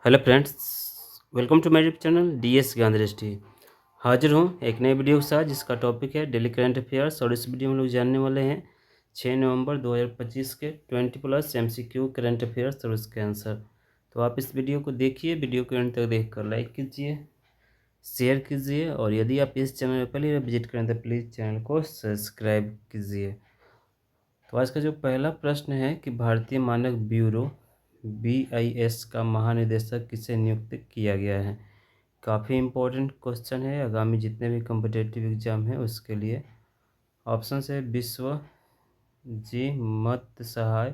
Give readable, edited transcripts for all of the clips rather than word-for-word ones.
Hello friends, welcome to my YouTube channel DS Gyan Drishti. हाजिर हूँ एक नए वीडियो के साथ जिसका टॉपिक है डेली करंट अफेयर्स। और इस वीडियो में हम लोग जानने वाले हैं 6 नवंबर 2025 के 20+ एमसीक्यू करंट अफेयर्स और उसके आंसर। तो आप इस वीडियो को देखिए, वीडियो को एंड तक देख कर लाइक कीजिए, शेयर कीजिए, और यदि आप इस चैनल में पहली बार विजिट करें तो प्लीज़ चैनल को सब्सक्राइब कीजिए। तो आज का जो पहला प्रश्न है कि भारतीय मानक ब्यूरो BIS का महानिदेशक किसे नियुक्त किया गया है। काफ़ी इम्पोर्टेंट क्वेश्चन है आगामी जितने भी कम्पिटेटिव एग्जाम है उसके लिए। ऑप्शन है विश्व जी मत सहाय,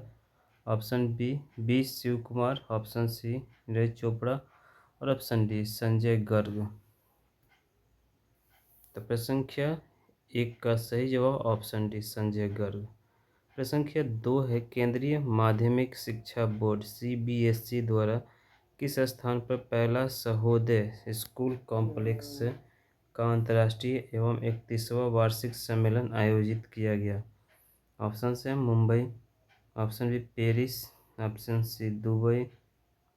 option B Shiv Kumar, option C Neeraj Chopra और ऑप्शन डी संजय गर्ग। तो प्रश्न संख्या 1 का सही जवाब ऑप्शन डी संजय गर्ग। प्रश्न संख्या 2 है केंद्रीय माध्यमिक शिक्षा बोर्ड CBSE द्वारा किस स्थान पर पहला सहोदय स्कूल कॉम्प्लेक्स का अंतर्राष्ट्रीय एवं 31वां वार्षिक सम्मेलन आयोजित किया गया। ऑप्शन है Mumbai, option B Paris, option C Dubai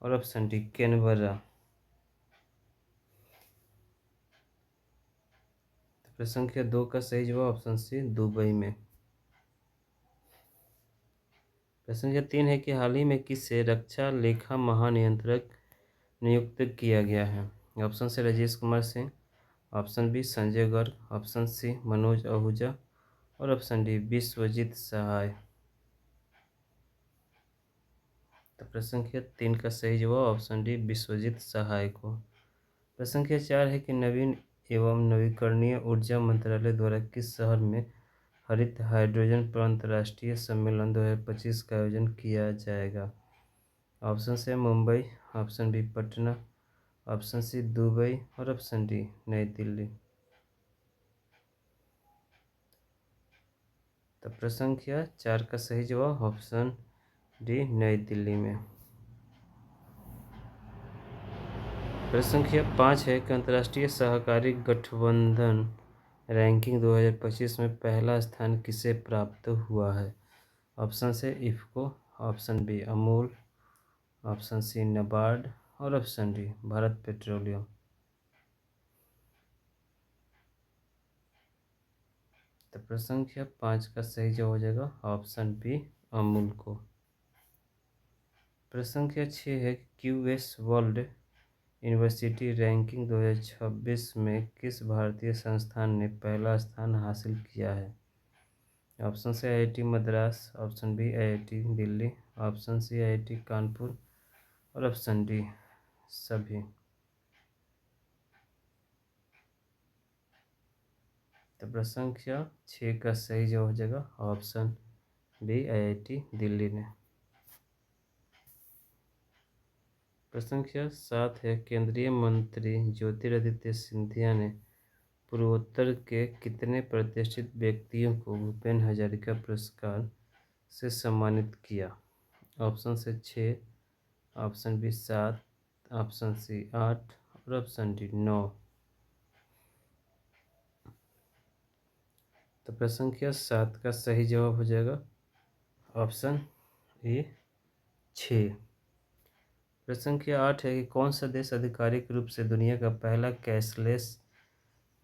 और ऑप्शन डी कैनबरा। प्रश्न संख्या 2 का सही जवाब ऑप्शन सी दुबई में। प्रश्न संख्या 3 है कि हाल ही में किसे रक्षा लेखा महानियंत्रक नियुक्त किया गया है। ऑप्शन से Rajesh Kumar Singh, option B Sanjay Garg, option C Manoj Ahuja और ऑप्शन डी विश्वजीत सहाय। तो प्रश्न संख्या 3 का सही जवाब ऑप्शन डी विश्वजीत सहाय को। प्रश्न संख्या 4 है कि नवीन एवं नवीकरणीय ऊर्जा मंत्रालय द्वारा किस शहर में हरित हाइड्रोजन पर अंतर्राष्ट्रीय सम्मेलन 2025 का आयोजन किया जाएगा। ऑप्शन से Mumbai, option B Patna, option C Dubai और ऑप्शन डी नई दिल्ली। तो प्रश्न संख्या 4 का सही जवाब ऑप्शन डी नई दिल्ली में। प्रश्न संख्या 5 है कि अंतर्राष्ट्रीय सहकारी गठबंधन रैंकिंग 2025 में पहला स्थान किसे प्राप्त हुआ है। ऑप्शन से IFFCO, option B Amul, option C NABARD और ऑप्शन डी भारत पेट्रोलियम। तो प्रश्न संख्या 5 का सही जवाब हो जाएगा ऑप्शन बी अमूल को। प्रश्न संख्या 6 है QS वर्ल्ड यूनिवर्सिटी रैंकिंग 2026 में किस भारतीय संस्थान ने पहला स्थान हासिल किया है। ऑप्शन से IIT Madras, option B IIT Delhi, option C IIT Kanpur और ऑप्शन डी सभी। तो प्रश्न संख्या 6 का सही जवाब हो जाएगा ऑप्शन बी IIT दिल्ली ने। प्रश्न संख्या 7 है केंद्रीय मंत्री ज्योतिरादित्य सिंधिया ने पूर्वोत्तर के कितने प्रतिष्ठित व्यक्तियों को भूपेन हजारिका पुरस्कार से सम्मानित किया। ऑप्शन से 6, ऑप्शन बी 7, ऑप्शन सी 8 और ऑप्शन डी 9। तो प्रश्न संख्या 7 का सही जवाब हो जाएगा ऑप्शन ए 6। प्रश्न संख्या 8 है कि कौन सा देश आधिकारिक रूप से दुनिया का पहला कैशलेस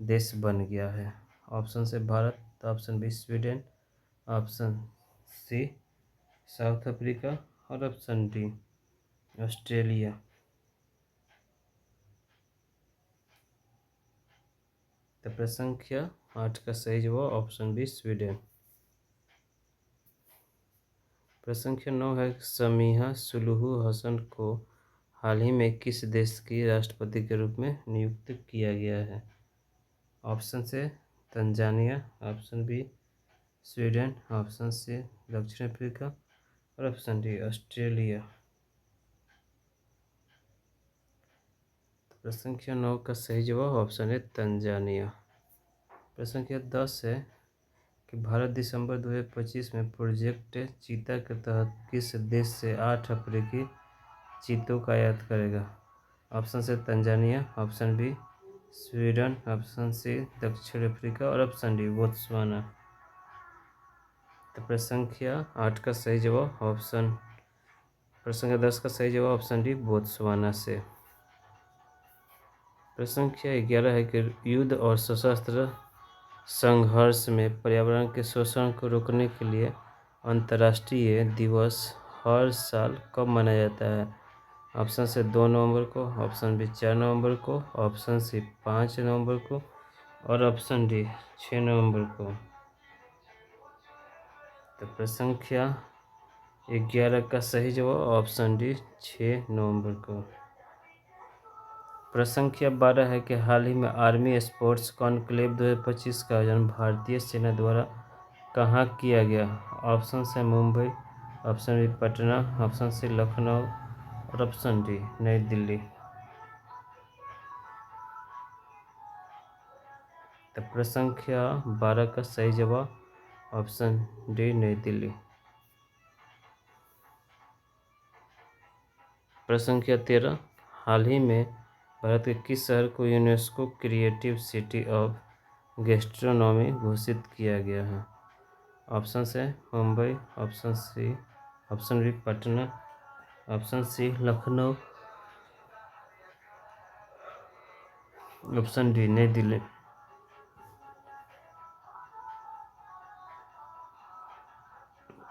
देश बन गया है। ऑप्शन से Bharat, option B Sweden, option C South Africa और ऑप्शन डी ऑस्ट्रेलिया। तो प्रश्न संख्या 8 का सही जवाब ऑप्शन बी स्वीडन। प्रश्न संख्या 9 है समीहा सुलूहू हसन को हाल ही में किस देश की राष्ट्रपति के रूप में नियुक्त किया गया है। ऑप्शन से Tanzania, option B Sweden, option C दक्षिण अफ्रीका और ऑप्शन डी ऑस्ट्रेलिया। तो प्रश्न संख्या 9 का सही जवाब ऑप्शन है तंजानिया। प्रश्न संख्या 10 है कि भारत दिसंबर 2025 में प्रोजेक्ट चीता के तहत किस देश से 8 अफ्रीकी चीतों का आयात करेगा। ऑप्शन से Tanzania, option B Sweden, option C दक्षिण अफ्रीका और ऑप्शन डी बोत्सवाना। तो प्रश्न संख्या 8 का सही जवाब ऑप्शन प्रश्न संख्या 10 का सही जवाब ऑप्शन डी बोत्सवाना से। प्रश्न संख्या 11 है कि युद्ध और सशस्त्र संघर्ष में पर्यावरण के शोषण को रोकने के लिए अंतर्राष्ट्रीय दिवस हर साल कब मनाया जाता है? ऑप्शन से 2 नवंबर को, ऑप्शन बी 4 नवंबर को, ऑप्शन सी 5 नवंबर को और ऑप्शन डी 6 नवंबर को। तो प्रश्न संख्या 11 का सही जवाब ऑप्शन डी 6 नवंबर को। प्रश्न संख्या 12 है कि हाल ही में आर्मी स्पोर्ट्स कॉन्क्लेव 2025 का आयोजन भारतीय सेना द्वारा कहाँ किया गया? ऑप्शन से Mumbai, option B Patna, option C Lucknow और ऑप्शन डी नई दिल्ली। तो प्रश्न संख्या 12 का सही जवाब ऑप्शन डी नई दिल्ली। प्रश्न संख्या 13 हाल ही में भारत के किस शहर को UNESCO creative city of gastronomy घोषित किया गया है? ऑप्शन से Mumbai, option B Patna, option C Lucknow, option D New Delhi.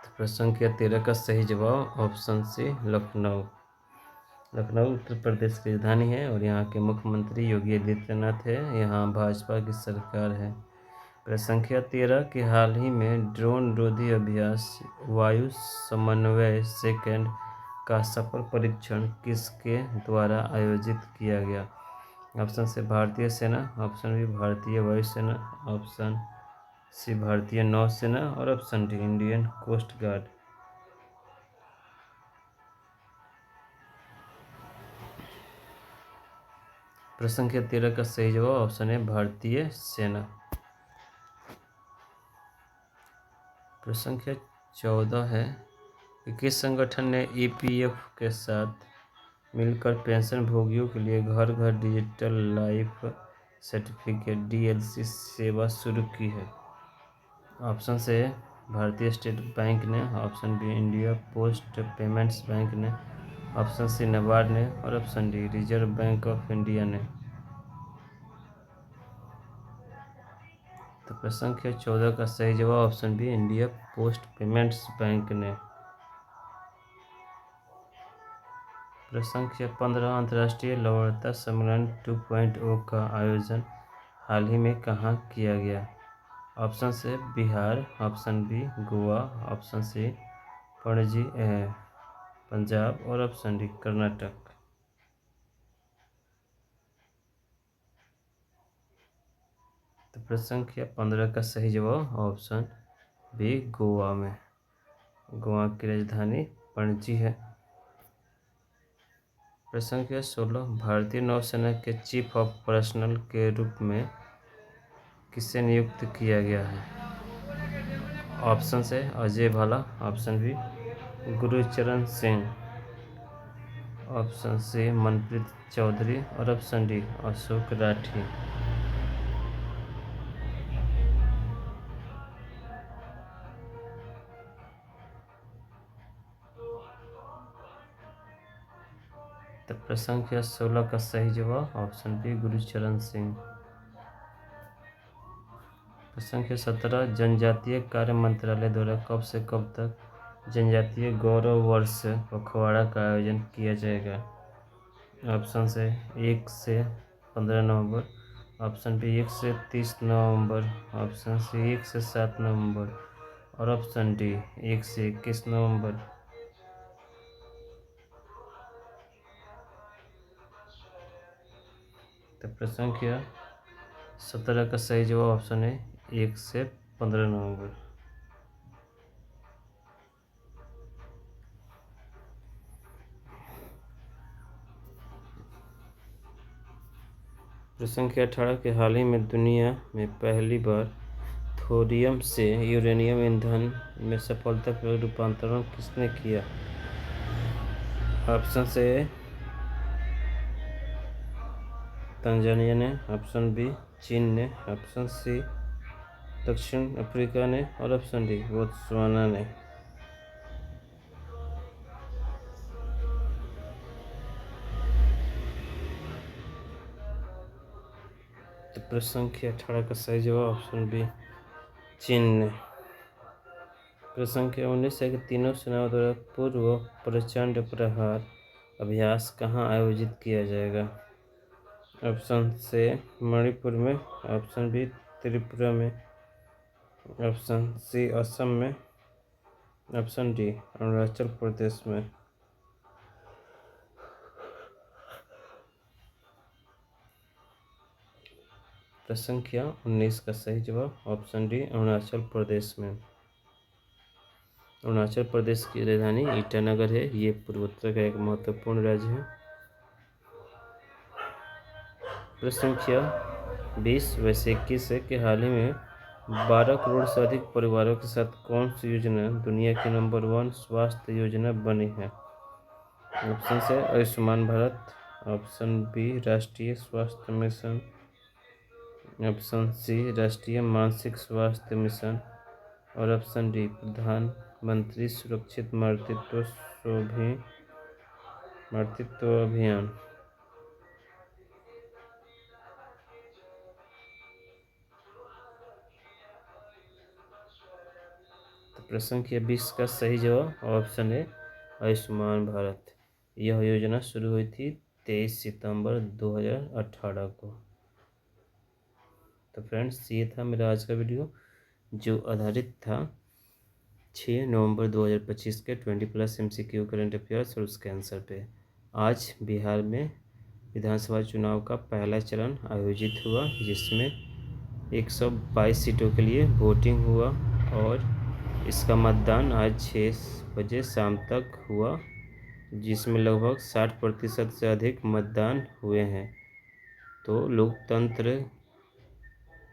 प्रश्न संख्या 13 का सही जवाब ऑप्शन सी लखनऊ। लखनऊ उत्तर प्रदेश की राजधानी है और यहाँ के मुख्यमंत्री योगी आदित्यनाथ है। यहाँ भाजपा की सरकार है। प्रश्न संख्या 13 कि हाल ही में ड्रोन रोधी अभ्यास वायु समन्वय सेकंड का सफल परीक्षण किसके द्वारा आयोजित किया गया? ऑप्शन से भारतीय सेना, ऑप्शन बी भारतीय वायुसेना, ऑप्शन सी भारतीय नौसेना और option D Indian Coast Guard. प्रश्न संख्या 13 का सही जवाब ऑप्शन है भारतीय सेना। प्रश्न संख्या 14 है कि किस संगठन ने ईपीएफ के साथ मिलकर पेंशन भोगियों के लिए घर घर डिजिटल लाइफ सर्टिफिकेट डीएलसी सेवा शुरू की है? ऑप्शन से भारतीय स्टेट बैंक ने, option B India post payments bank ने, ऑप्शन सी नाबार्ड ने और option D reserve bank of India ने। तो प्रश्न संख्या 14 का सही जवाब option B India post payments bank ने। प्रश्न संख्या 15 अंतर्राष्ट्रीय लवणता सम्मेलन 2.0 का आयोजन हाल ही में कहाँ किया गया? ऑप्शन से Bihar, option B Goa, option C Panaji Punjab और ऑप्शन डी कर्नाटक। तो प्रश्न संख्या 15 का सही जवाब ऑप्शन बी गोवा में। गोवा की राजधानी पणजी है। प्रश्न संख्या 16 भारतीय नौसेना के चीफ ऑफ पर्सनल के रूप में किसे नियुक्त किया गया है? ऑप्शन से Ajay Bhala, option B Gurcharan Singh, option C Manpreet Chaudhary और ऑप्शन डी अशोक राठी। तो प्रश्न संख्या 16 का सही जवाब ऑप्शन बी गुरचरण सिंह। प्रश्न संख्या 17 जनजातीय कार्य मंत्रालय द्वारा कब से कब तक जनजातीय गौरव वर्ष पखवाड़ा का आयोजन किया जाएगा? ऑप्शन से 1 से 15 नवंबर, ऑप्शन बी 1 से 30 नवंबर, ऑप्शन सी 1 से 7 नवंबर और ऑप्शन डी 1 से 21 नवंबर। तो प्रश्न संख्या 17 का सही जवाब ऑप्शन है 1 से 15 नवंबर। प्रश्न संख्या 18 के हाल ही में दुनिया में पहली बार थोरियम से यूरेनियम ईंधन में सफलतापूर्वक रूपांतरण किसने किया? ऑप्शन से तंजानिया ने, ऑप्शन बी चीन ने, ऑप्शन सी दक्षिण अफ्रीका ने और ऑप्शन डी बोत्सवाना ने। प्रश्न संख्या 18 का सही जवाब ऑप्शन बी चिन्ह। प्रश्न संख्या 19 है कि तीनों सेनाओं द्वारा पूर्व प्रचंड प्रहार अभ्यास कहाँ आयोजित किया जाएगा। ऑप्शन से मणिपुर में, ऑप्शन बी त्रिपुरा में, ऑप्शन सी असम में, ऑप्शन डी अरुणाचल प्रदेश में। प्रश्न संख्या 19 का सही जवाब ऑप्शन डी अरुणाचल प्रदेश में। अरुणाचल प्रदेश की राजधानी ईटानगर है। ये पूर्वोत्तर का एक महत्वपूर्ण राज्य है। प्रश्न संख्या 20 वैसे 21 है कि हाल ही में 12 करोड़ से अधिक परिवारों के साथ कौन सी योजना दुनिया की नंबर 1 स्वास्थ्य योजना बनी है। ऑप्शन से आयुष्मान भारत, ऑप्शन बी राष्ट्रीय स्वास्थ्य मिशन, ऑप्शन सी राष्ट्रीय मानसिक स्वास्थ्य मिशन और ऑप्शन डी प्रधानमंत्री सुरक्षित मातृत्व अभियान। तो प्रश्न संख्या 20 का सही जवाब ऑप्शन है आयुष्मान भारत। यह योजना शुरू हुई थी 23 सितंबर 2018 को। तो फ्रेंड्स, ये था मेरा आज का वीडियो जो आधारित था 6 नवंबर 2025 के 20+ MCQ करंट अफेयर्स और उसके आंसर पे। आज बिहार में विधानसभा चुनाव का पहला चरण आयोजित हुआ, जिसमें 122 सीटों के लिए वोटिंग हुआ और इसका मतदान आज 6 बजे शाम तक हुआ, जिसमें लगभग 60% से अधिक मतदान हुए हैं। तो लोकतंत्र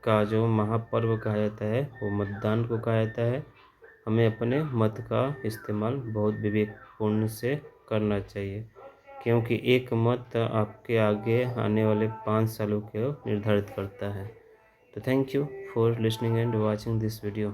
का जो महापर्व कहा जाता है वो मतदान को कहा जाता है। हमें अपने मत का इस्तेमाल बहुत विवेकपूर्ण से करना चाहिए, क्योंकि एक मत आपके आगे आने वाले 5 सालों को निर्धारित करता है। तो thank you for listening and watching this video.